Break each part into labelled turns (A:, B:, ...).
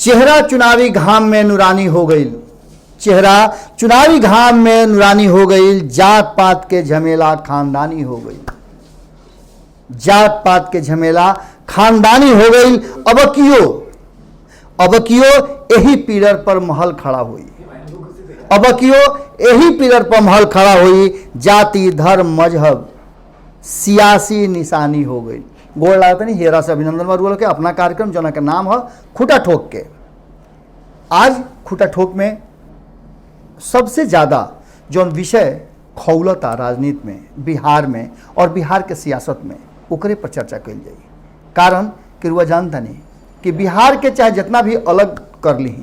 A: चेहरा चुनावी घाम में नुरानी हो गई, चेहरा चुनावी घाम में नुरानी हो गई, जात पात के झमेला खानदानी हो गई, जात पात के झमेला खानदानी हो गई। अब कियो यही पीलर पर महल खड़ा हुई, अब कियो यही पीलर पर महल खड़ा हुई, जाति धर्म मजहब सियासी निशानी हो गई। गोड़ लागत नहीं हेरा से अभिनंदन वर्गों के अपना कार्यक्रम जना के नाम है खूटा ठोक के। आज खूटा ठोक में सबसे ज़्यादा जो विषय खौलता राजनीति में, बिहार में और बिहार के सियासत में, ओकरे पर चर्चा कल जाई। कारण कि रुआ जानता नहीं कि बिहार के चाहे जितना भी अलग कर ली,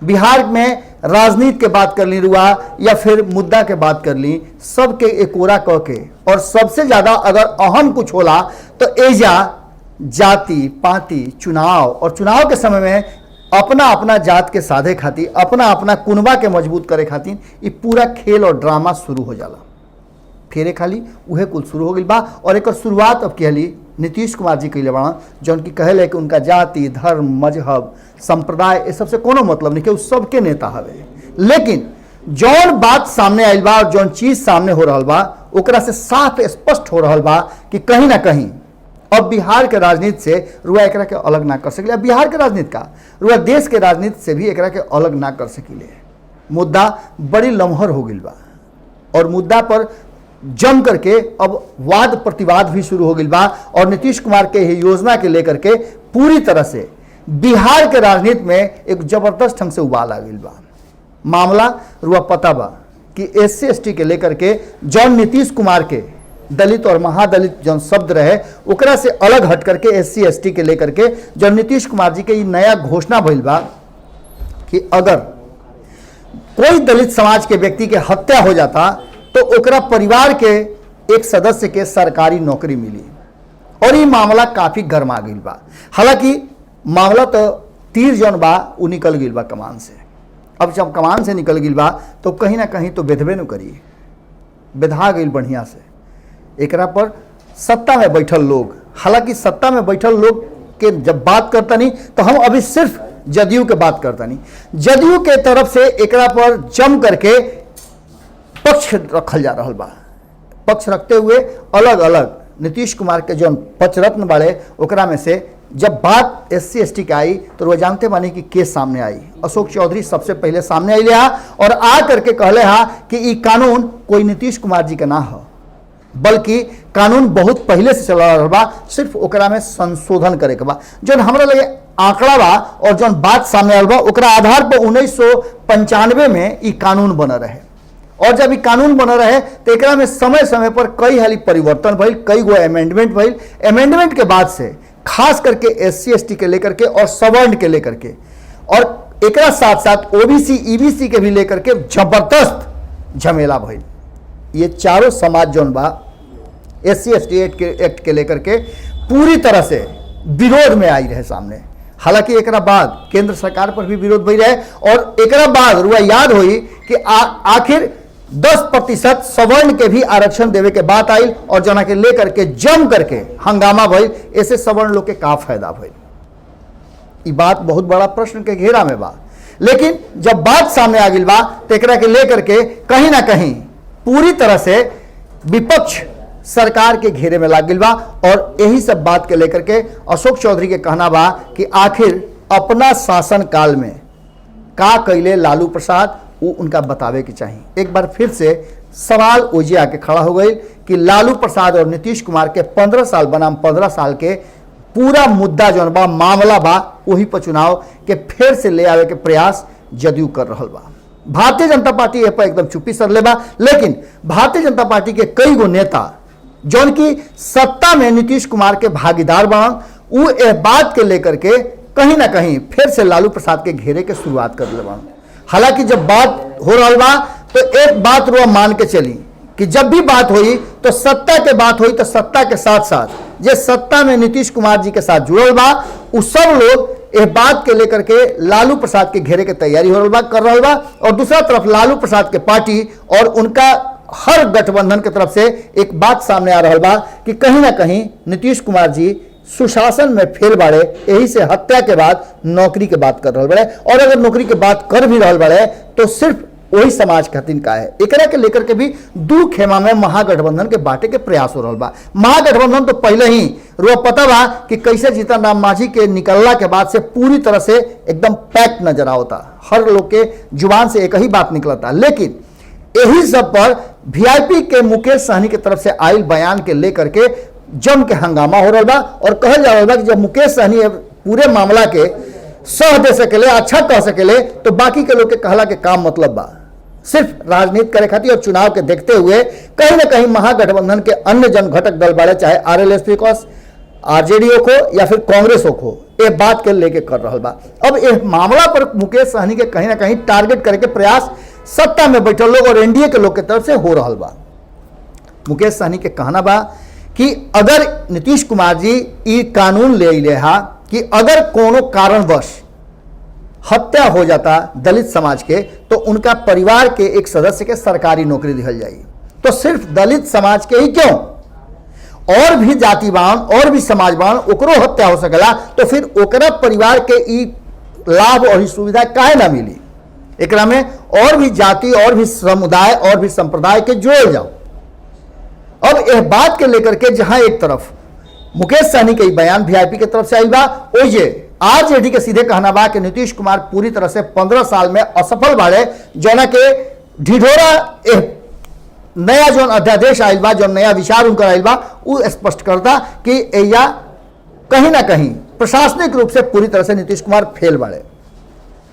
A: बिहार में राजनीति के बात कर ली रुआ या फिर मुद्दा के बात कर ली, सबके एकोरा कह के, और सबसे ज़्यादा अगर अहम कुछ होला तो एजा जाति पाति चुनाव, और चुनाव के समय में अपना अपना जात के साधे खातिर, अपना अपना कुनबा के मजबूत करे खातिर ये पूरा खेल और ड्रामा शुरू हो जाला। फेरे खाली उहे कुल शुरू हो गई बा। और एक शुरुआत अब कहली नीतीश कुमार जी कैले बड़ा, जौन की कहले कि उनका जाति धर्म मजहब संप्रदाय ये सबसे कोनो मतलब नहीं, कि उ सबके नेता हवे। लेकिन जौन बात सामने आयल बा और जौन चीज सामने हो रहा बा, ओकरा से साफ स्पष्ट हो रहा बा कि कहीं ना कहीं अब बिहार के राजनीति से रुआ एकरा के अलग ना कर सकिले। बिहार के राजनीति का रुआ देश के राजनीति से भी एकरा के अलग ना कर सकिले। मुद्दा बड़ी लम्हर हो गई बा और मुद्दा पर जम करके अब वाद प्रतिवाद भी शुरू हो गई बा। और नीतीश कुमार के ही योजना के लेकर के पूरी तरह से बिहार के राजनीति में एक जबरदस्त ढंग से उबाल आ गई बा। मामला रुआ पता बा कि SC ST के लेकर के जौन नीतीश कुमार के दलित और महादलित जौन शब्द रहे, ओकरा से अलग हट करके SC ST के लेकर के जौन नीतीश कुमार जी के ये नया घोषणा भइल बा कि अगर कोई दलित समाज के व्यक्ति के हत्या हो जाता तो ओकरा परिवार के एक सदस्य के सरकारी नौकरी मिली। और ये मामला काफी गर्मा गई बा। हालांकि मामला तो तीर जौन बा उ निकल गई बा कमान से। अब जब कमान से निकल गई बा तो कहीं ना कहीं तो बेधबे न करी, बेधा गई बढ़िया से। एकरा पर सत्ता में बैठल लोग, हालांकि सत्ता में बैठल लोग के जब बात करता नहीं तो हम अभी सिर्फ जदयू के बात करता नहीं, जदयू के तरफ से एकरा पर जम करके पक्ष रखल जा रहा बा। पक्ष रखते हुए अलग अलग नीतीश कुमार के जो पचरत्न बाड़े, ओकरा में से जब बात SC ST के आई तो वो जानते बानी कि केस सामने आई। अशोक चौधरी सबसे पहले सामने आइले हा और आ करके कहले हा कि ये कानून कोई नीतीश कुमार जी के ना हो, बल्कि कानून बहुत पहले से चल रहा बा, सिर्फ ओकरा में संशोधन करे के बा। जो हमरा लगे आंकड़ा बा और जो बात सामने आल बा, ओकरा आधार पर 1995 में ये कानून बन रहे। और जब ये कानून बन रहे तो एकरा में समय समय पर कई हाली परिवर्तन भइल, कई गो अमेंडमेंट भइल। अमेंडमेंट के बाद से खास करके SC ST के लेकर के और सवर्ण के लेकर के, और एकरा साथ साथ OBC EBC के भी लेकर के जबरदस्त झमेला भइल। ये चारों समाज जौन बा SC ST एक्ट के लेकर के पूरी तरह से विरोध में आई रहे सामने। हालांकि एकरा बाद केंद्र सरकार पर भी विरोध भई रहे और एकरा बाद रुआ याद होई कि आखिर 10% सवर्ण के भी आरक्षण देवे के बात आई और जना के लेकर के जम करके हंगामा भइल। ऐसे सवर्ण लोग के का फायदा भइल, ये बात बहुत बड़ा प्रश्न के घेरा में बा। लेकिन जब बात सामने आ गई बा तो एकरा के लेकर के कहीं ना कहीं पूरी तरह से विपक्ष सरकार के घेरे में लाग गई बा। और यही सब बात के लेकर के अशोक चौधरी के कहना बा कि आखिर अपना शासन काल में का कैले लालू प्रसाद, वो उनका बतावे के चाहिए। एक बार फिर से सवाल ओजे आके खड़ा हो गई कि लालू प्रसाद और नीतीश कुमार के 15 साल बनाम 15 साल के पूरा मुद्दा जौन बा, मामला बा, वही पर चुनाव के फिर से ले आवे के प्रयास जदयू कर रहा बा। भारतीय जनता पार्टी ये पर एकदम चुप्पी सर ले बा। लेकिन भारतीय जनता पार्टी के कई गो नेता जौन की सत्ता में नीतीश कुमार के भागीदार बा, वो इस बात के लेकर के कहीं ना कहीं फिर से लालू प्रसाद के घेरे के शुरुआत कर ले बा। हालांकि जब बात हो रहा बा तो एक बात रुआ मान के चली कि जब भी बात हुई तो सत्ता के बात हुई तो सत्ता के साथ साथ जे सत्ता में नीतीश कुमार जी के साथ जुड़ल बा, उ सब लोग इस बात के लेकर के लालू प्रसाद के घेरे के तैयारी हो रहा कर रहा बा। और दूसरा तरफ लालू प्रसाद के पार्टी और उनका हर गठबंधन की तरफ से एक बात सामने आ रहा बा कि कहीं ना कहीं नीतीश कुमार जी सुशासन में फेल बाड़े, यही से हत्या के बाद नौकरी के बात कर रहे बड़े, और अगर नौकरी के बात कर भी रहे बड़े तो सिर्फ वही समाज खातिर का है। एकरा के लेकर के भी दू खेमा में महागठबंधन के बांटे के प्रयास हो रहा बा। महागठबंधन तो पहले ही रुआ पता बा कि कैसे जीतन राम मांझी के निकलला के बाद से पूरी तरह से एकदम पैक नजर आवता, हर लोग के जुबान से एक ही बात निकलता। लेकिन यही सब पर वीआईपी के मुकेश सहनी की तरफ से आयल बयान के लेकर के जम के हंगामा हो रहा बा, और कहल जा रहा बा कि जब मुकेश सहनी पूरे मामला के सह दे सकेले, अच्छा कह सकेले, तो बाकी के लोग के कहला के काम मतलब बा सिर्फ राजनीति करे खातिर और चुनाव के देखते हुए कहीं ना कहीं महागठबंधन के अन्य जन घटक दल बाड़े, चाहे आरएलएसपी को, आरजेडी को या फिर कांग्रेस को, ये बात के लेके कर रहा बा। अब इस मामला पर मुकेश सहनी के कहीं ना कहीं टारगेट करे के प्रयास सत्ता में बैठल लोग और एनडीए के लोग के तरफ से हो रहा बा। मुकेश सहनी के कहना बा कि अगर नीतीश कुमार जी ये कानून ले ले हा कि अगर कोनो कारणवश हत्या हो जाता दलित समाज के तो उनका परिवार के एक सदस्य के सरकारी नौकरी दिहल जाई, तो सिर्फ दलित समाज के ही क्यों, और भी जातिवान और भी समाजवान ओकरो हत्या हो सकेला, तो फिर ओकरा परिवार के ई लाभ और सुविधा काहे ना मिली। एकरा में और भी जाति और भी समुदाय और भी संप्रदाय के जोड़ जाओ। अब यह बात के लेकर के जहां एक तरफ मुकेश सहनी के बयान वीआईपी की तरफ से आई बा, ओजे आरजेडी के सीधे कहना बा कि नीतीश कुमार पूरी तरह से 15 साल में असफल बाड़े, जोना के ढिढोरा नया जो अध्यादेश आयल बा, जो नया विचार उनका आयल बा, वो स्पष्ट करता कि या कहीं ना कहीं प्रशासनिक रूप से पूरी तरह से नीतीश कुमार फेल बाड़े,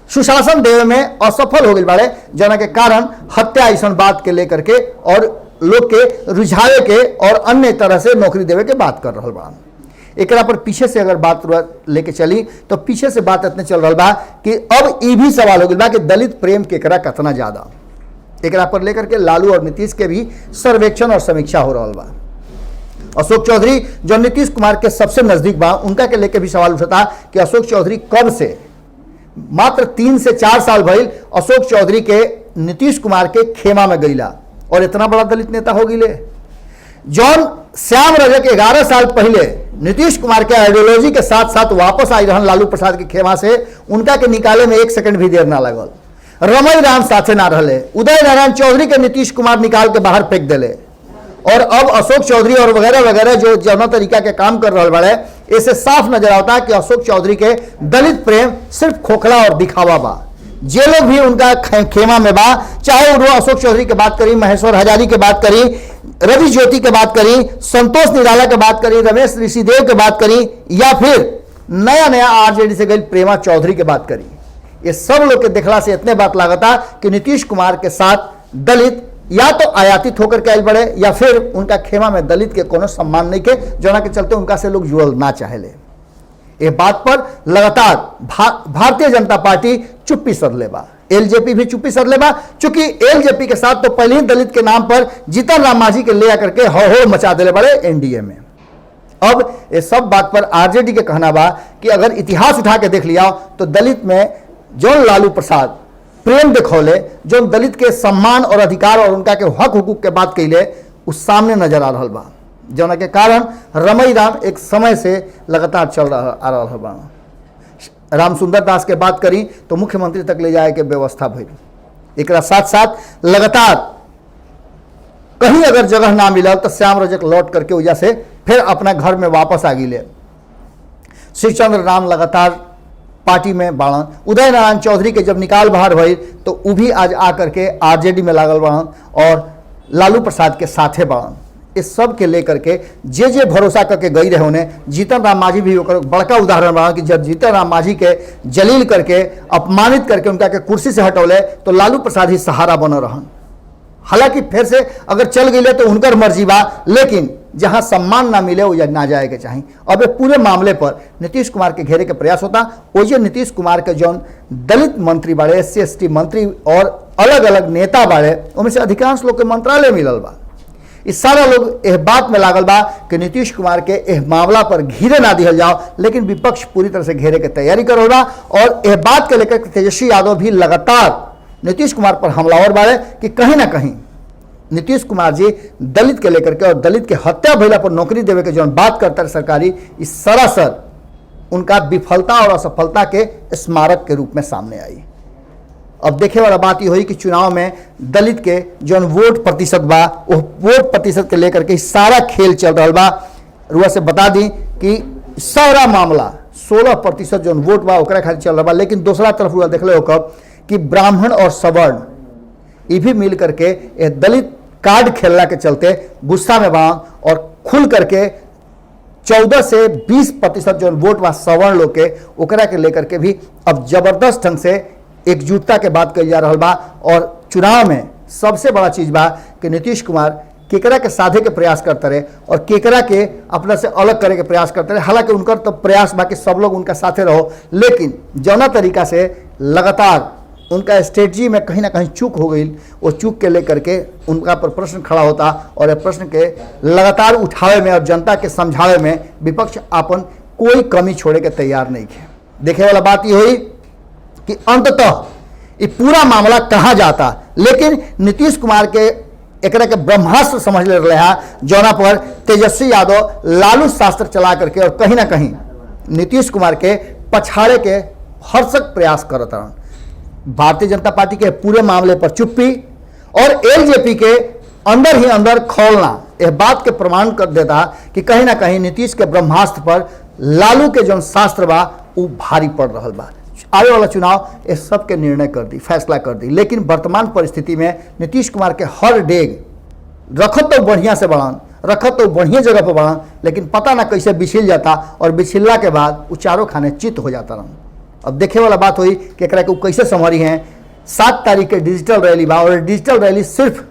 A: सुशासन देवे में असफल हो गए बाड़े, जना के कारण हत्या ऐसा बात के लेकर के और लोग के रुझावे के और अन्य तरह से नौकरी देवे के बात कर रहा बा। एकरा पर पीछे से अगर बात लेके चली तो पीछे से बात इतने चल रहा बा कि अब ये भी सवाल हो गया कि दलित प्रेम केकरा कितना ज्यादा। एकरा पर लेकर के लालू और नीतीश के भी सर्वेक्षण और समीक्षा हो रहा बा। अशोक चौधरी जो नीतीश कुमार के सबसे नजदीक बा, उनका के लेके भी सवाल उठता कि अशोक चौधरी कब से, मात्र 3 से 4 साल भइल अशोक चौधरी के नीतीश कुमार के खेमा में गईला और इतना बड़ा दलित नेता हो गईले। जॉन श्याम रजक 11 साल पहले नीतीश कुमार के आइडियोलॉजी के साथ साथ वापस आई रहन लालू प्रसाद के खेमा से, उनका के निकाले में 1 सेकंड भी देर ना लगल। रमई राम साथे ना रहे, उदय नारायण चौधरी के नीतीश कुमार निकाल के बाहर फेंक दिले, और अब अशोक चौधरी और वगैरह वगैरह जो जौना तरीका के काम कर रहे बड़े, इससे साफ नजर आता है कि अशोक चौधरी के दलित प्रेम सिर्फ खोखला और दिखावा बा। जे लोग भी उनका खेमा में बा, चाहे वो अशोक चौधरी की बात करी, महेश्वर हजारी की बात करी, रवि ज्योति की बात करी, संतोष निराला की बात करी, रमेश ऋषिदेव की बात करी, या फिर नया नया आरजेडी से गई प्रेमा चौधरी की बात करी, ये सब लोग के देखला से इतने बात लागता कि नीतीश कुमार के साथ दलित या तो आयातित होकर के आयल बड़े, या फिर उनका खेमा में दलित के कोनो सम्मान नहीं के, जना के चलते उनका से लोग जुड़ल ना चाहेले। ये बात पर लगातार भारतीय जनता पार्टी चुप्पी सर लेबा, एलजेपी भी चुप्पी सर लेबा, चूंकि एलजेपी के साथ तो पहले ही दलित के नाम पर जीतन राम मांझी के ले आकर के हो मचा दिले बड़े एनडीए में। अब ये सब बात पर आरजेडी के कहना बा कि अगर इतिहास उठा के देख लिया तो दलित में जो लालू प्रसाद प्रेम दिखौले, जो दलित के सम्मान और अधिकार और उनका के हक हुकूक के बात कैले, उस सामने नजर आ रहा बा, जौना के कारण रमई राम एक समय से लगातार चल रहा आ रहा बा। राम सुंदर दास के बात करी तो मुख्यमंत्री तक ले जाए के व्यवस्था भइल। एक साथ साथ लगातार कहीं अगर जगह ना मिलल तो श्याम रजक लौट करके वजह से फिर अपना घर में वापस आ गए। श्रीचंद्र राम लगातार पार्टी में बाड़न, उदय नारायण चौधरी के जब निकाल बाहर भइल तो वो भी आज आकर के आरजेडी में लागल बाड़न और लालू प्रसाद के साथे बाड़न। इस सब के लेकर के जे भरोसा करके गई रहे उन्हें, जीतन राम मांझी भी बड़का उदाहरण बना कि जब जीतन राम मांझी के जलील करके अपमानित करके उनका के कुर्सी से हटौले तो लालू प्रसाद ही सहारा बन रहन। हालांकि फिर से अगर चल गए तो उनकर मर्जी बा, लेकिन जहां सम्मान ना मिले वो ना जाए के चाहिए। अब पूरे मामले पर नीतीश कुमार के घेरे के प्रयास होता, वो नीतीश कुमार के जौन दलित मंत्री बाड़े, SC/ST मंत्री और अलग अलग नेता बाड़े, उनमें से अधिकांश लोग के मंत्रालय मिलल बा। इस सारा लोग यह बात में लागल बा कि नीतीश कुमार के यह मामला पर घेरे ना दिहल जाओ, लेकिन विपक्ष पूरी तरह से घेरे के तैयारी कर रहा और यह बात के लेकर तेजस्वी यादव भी लगातार नीतीश कुमार पर हमलावर बाड़े कि कहीं ना कहीं नीतीश कुमार जी दलित के लेकर के और दलित के हत्या भइला पर नौकरी देवे के जो बात करता है सरकारी, इस सरासर उनका विफलता और असफलता के स्मारक के रूप में सामने आई। अब देखे वाला बात ये हुई कि चुनाव में दलित के जो वोट प्रतिशत बा, वो वोट प्रतिशत के लेकर के सारा खेल चल रहा बा। रुआ से बता दी कि सारा मामला 16% जो वोट बा ओकरा खातिर चल रहा बा। लेकिन दूसरा तरफ रुआ देख लो कब कि ब्राह्मण और सवर्ण ये भी मिल करके ये दलित कार्ड खेलना के चलते गुस्सा में बा और खुल करके 14 से 20% जो वोट बा सवर्ण लोग के ओकरा के लेकर के भी अब जबरदस्त ढंग से एकजुटता के बात कही जा रहा बा। और चुनाव में सबसे बड़ा चीज बा कि नीतीश कुमार केकरा के साधे के प्रयास करते रहे और केकरा के अपना से अलग करे के प्रयास करते रहे। हालांकि उनका तो प्रयास बा कि सब लोग उनका साथे रहो, लेकिन जौना तरीका से लगातार उनका स्ट्रेटजी में कहीं ना कहीं चूक हो गई, वो चूक के लेकर के उनका पर प्रश्न खड़ा होता और ये प्रश्न के लगातार उठावे में और जनता के समझावे में विपक्ष अपन कोई कमी छोड़े के तैयार नहीं है। देखे वाला बात ये हुई कि अंततः ये पूरा मामला कहाँ जाता, लेकिन नीतीश कुमार के एकरा के ब्रह्मास्त्र समझ ले रहे हैं, जौना पर तेजस्वी यादव लालू शास्त्र चला करके और कहीं ना कहीं नीतीश कुमार के पछाड़े के हरसक प्रयास करता रहा। भारतीय जनता पार्टी के पूरे मामले पर चुप्पी और एलजेपी के अंदर ही अंदर खौलना यह बात के प्रमाण कर देता कि कहीं ना कहीं नीतीश के ब्रह्मास्त्र पर लालू के जो शास्त्र बा वो भारी पड़ रहा बा। आने वाला चुनाव ये सब के निर्णय कर दी, फैसला कर दी। लेकिन वर्तमान परिस्थिति में नीतीश कुमार के हर डेग रखत तो बढ़िया से बढ़ान, रखत तो बढ़िया जगह पर बढ़ान, लेकिन पता ना कैसे बिछिल जाता और बिछिल्ला के बाद वो चारों खाने चित हो जाता रहा। अब देखे वाला बात हुई कि एकरा के कैसे संभारी हैं। 7 तारीख के डिजिटल रैली बा और डिजिटल रैली सिर्फ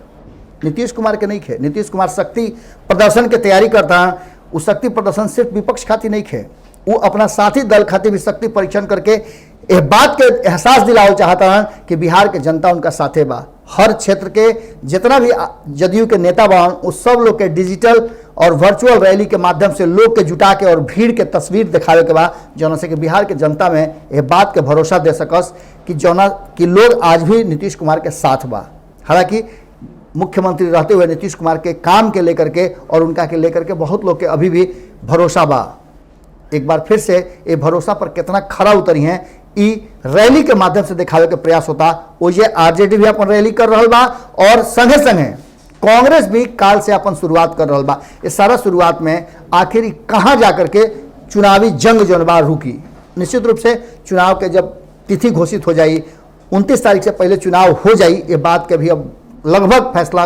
A: नीतीश कुमार के नहीं खे। नीतीश कुमार शक्ति प्रदर्शन के तैयारी करता है। वो शक्ति प्रदर्शन सिर्फ विपक्ष खातिर नहीं खे, वो अपना साथी दल खातिर भी शक्ति परीक्षण करके इस बात के एहसास दिलाओ चाहता है कि बिहार के जनता उनका साथे बा। हर क्षेत्र के जितना भी जदयू के नेता बा उस सब लोग के डिजिटल और वर्चुअल रैली के माध्यम से लोग के जुटा के और भीड़ के तस्वीर दिखावे के बाद जौना से कि बिहार के जनता में यह बात के भरोसा दे सकस कि जौना कि लोग आज भी नीतीश कुमार के साथ बा। हालांकि मुख्यमंत्री रहते हुए नीतीश कुमार के काम के लेकर के और उनका के लेकर के बहुत लोग के अभी भी भरोसा बा। एक बार फिर से ये भरोसा पर कितना खरा उतरी हैं ई रैली के माध्यम से दिखावे के प्रयास होता। वो ये आरजेडी भी अपन रैली कर रहा बा और संगे संगे कांग्रेस भी काल से अपन शुरुआत कर रहा बा। इस सारा शुरुआत में आखिर कहाँ जाकर के चुनावी जंग जौन बा रुकी। निश्चित रूप से चुनाव के जब तिथि घोषित हो जाई, 29 तारीख से पहले चुनाव हो जाई, ये बात के भी अब लगभग फैसला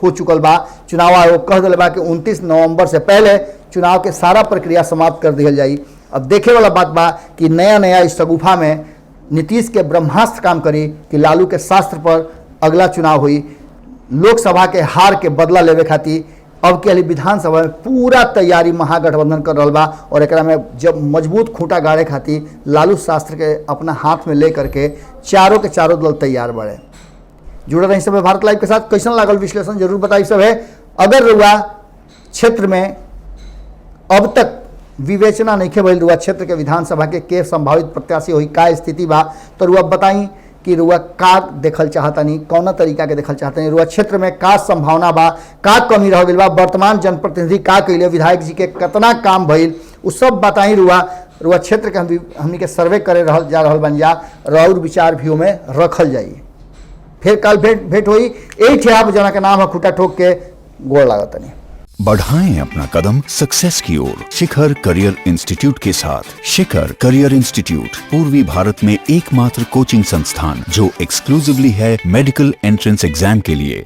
A: हो चुकल बा। चुनाव आयोग कह दिले बा कि 29 नवंबर से पहले चुनाव के सारा प्रक्रिया समाप्त कर दिया जाई। अब देखे वाला बात बा कि नया नया इस शगुफा में नीतीश के ब्रह्मास्त्र काम करी कि लालू के शास्त्र पर अगला चुनाव हुई। लोकसभा के हार के बदला लेवे खातिर अब के विधानसभा में पूरा तैयारी महागठबंधन कर रहा बा और एकरा में जब मजबूत खूंटा गाड़े खातिर लालू शास्त्र के अपना हाथ में ले करके चारों के चारों दल तैयार बढ़े। जुड़े रही सब भारत लाइव के साथ। कैसन लागल विश्लेषण जरूर बताई सब है। अगर रुआ क्षेत्र में अब तक विवेचना नहीं भइल रुआ क्षेत्र के विधानसभा के संभावित प्रत्याशी हुई का स्थिति बा, तो रुआ बताई कि रुआ का देखल चाहतनी, कौन तरीका के देखल चाहतनी, रुआ क्षेत्र में का संभावना बा, का कमी रह गई बा, वर्तमान जनप्रतिनिधि का कैले, विधायक जी के कितना काम भइल, उ सब बताई। रुआ क्षेत्र के हमनी के सर्वे करे जा रहल बन जा और विचार भी में रखल जाई। फिर कल भेंट हुई यही ठेहा जना के नाम है खूटा ठोक के गोड़ लागतनी।
B: बढ़ाएं अपना कदम सक्सेस की ओर शिखर करियर इंस्टीट्यूट के साथ। शिखर करियर इंस्टीट्यूट पूर्वी भारत में एकमात्र कोचिंग संस्थान जो एक्सक्लूसिवली है मेडिकल एंट्रेंस एग्जाम के लिए।